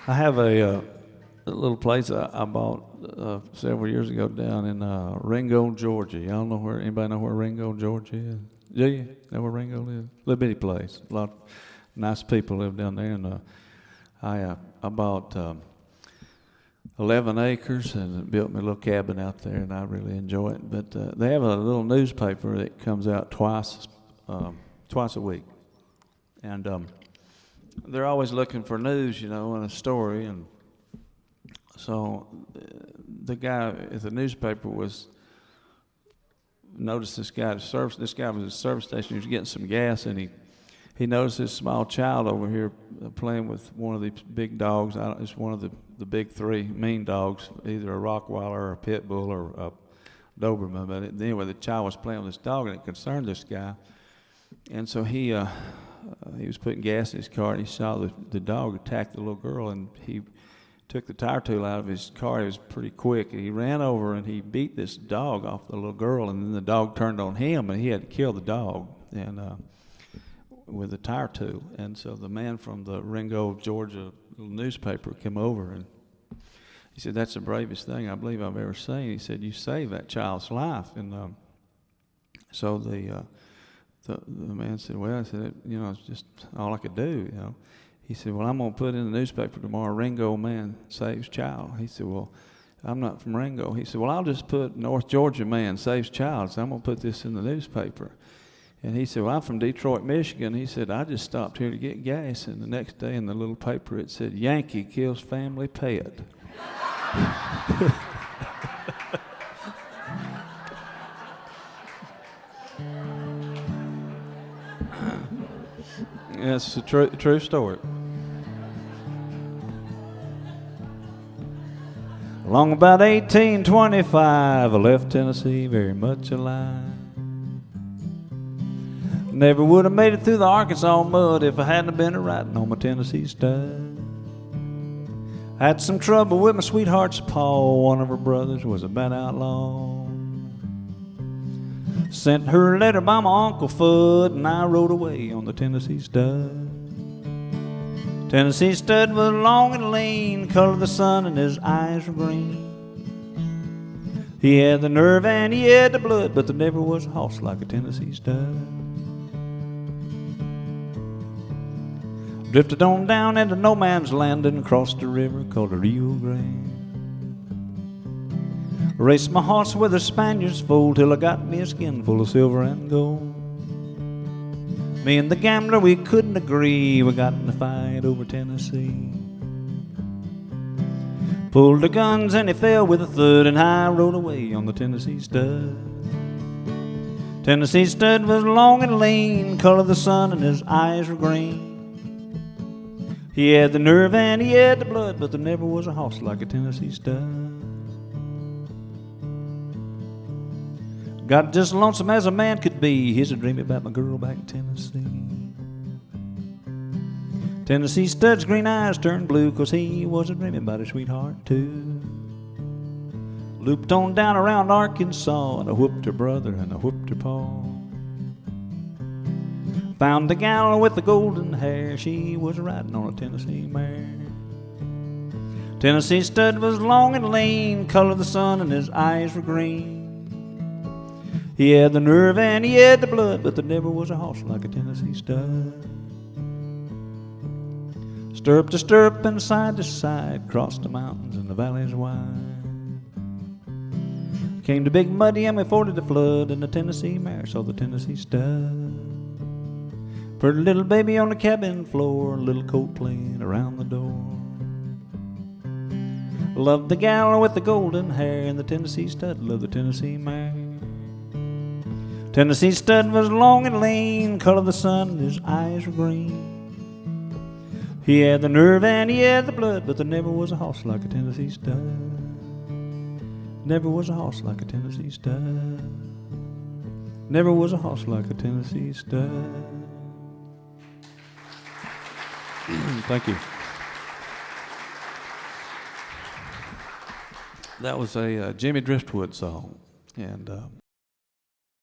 I have a little place I bought several years ago down in Ringgold, Georgia. Y'all know where? Anybody know where Ringgold, Georgia is? Do you know where Ringgold is? Little bitty place. A lot of nice people live down there, and I bought 11 acres and built me a little cabin out there, and I really enjoy it. But they have a little newspaper that comes out twice a week, and they're always looking for news, and a story. And so the guy at the newspaper noticed this guy at the service. This guy was at the service station. He was getting some gas, and he noticed this small child over here playing with one of these big dogs. It's one of the big three mean dogs, either a Rottweiler or a Pit Bull or a Doberman. But anyway, the child was playing with this dog, and it concerned this guy. And so he was putting gas in his car, and he saw the dog attack the little girl, and he took the tire tool out of his car. He was pretty quick, and he ran over and he beat this dog off the little girl, and then the dog turned on him, and he had to kill the dog with a tire tool. And so the man from the Ringgold, Georgia newspaper came over, and he said, "That's the bravest thing I believe I've ever seen." He said, "You saved that child's life." And so the man said, "Well," I said, "It's just all I could do." He said, "Well, I'm going to put in the newspaper tomorrow, Ringgold man saves child." He said, "Well, I'm not from Ringgold." He said, "Well, I'll just put North Georgia man saves child. So I'm going to put this in the newspaper." And he said, "Well, I'm from Detroit, Michigan." He said, "I just stopped here to get gas." And the next day in the little paper it said, "Yankee kills family pet." That's a true story. Along about 1825, I left Tennessee very much alive. Never would have made it through the Arkansas mud if I hadn't been riding on my Tennessee stud. I had some trouble with my sweetheart's paw. One of her brothers was a bad outlaw. Sent her a letter by my Uncle Fudd, and I rode away on the Tennessee stud. Tennessee stud was long and lean, color of the sun, and his eyes were green. He had the nerve and he had the blood, but there never was a horse like a Tennessee stud. Drifted on down into no man's land and crossed a river called the Rio Grande. Raced my horse with a Spaniard's foal till I got me a skin full of silver and gold. Me and the gambler, we couldn't agree. We got in a fight over Tennessee. Pulled the guns and he fell with a thud, and I rode away on the Tennessee stud. Tennessee stud was long and lean, color of the sun, and his eyes were green. He had the nerve and he had the blood, but there never was a horse like a Tennessee stud. Got just lonesome as a man could be. Here's a dream about my girl back in Tennessee. Tennessee stud's green eyes turned blue, 'cause he was a dreaming about his sweetheart too. Looped on down around Arkansas, and I whooped her brother and I whooped her pa. Found the gal with the golden hair. She was riding on a Tennessee mare. Tennessee stud was long and lean, color of the sun, and his eyes were green. He had the nerve and he had the blood, but there never was a horse like a Tennessee stud. Stirrup to stirrup and side to side, crossed the mountains and the valleys wide. Came to Big Muddy and we forded the flood, and the Tennessee mare saw the Tennessee stud. Pretty little baby on the cabin floor, a little coat playing around the door. Loved the gal with the golden hair, and the Tennessee stud loved the Tennessee mare. Tennessee stud was long and lean, color of the sun, and his eyes were green. He had the nerve and he had the blood, but there never was a horse like a Tennessee stud. Never was a horse like a Tennessee stud. Never was a horse like a Tennessee stud. Thank you. That was a Jimmy Driftwood song, and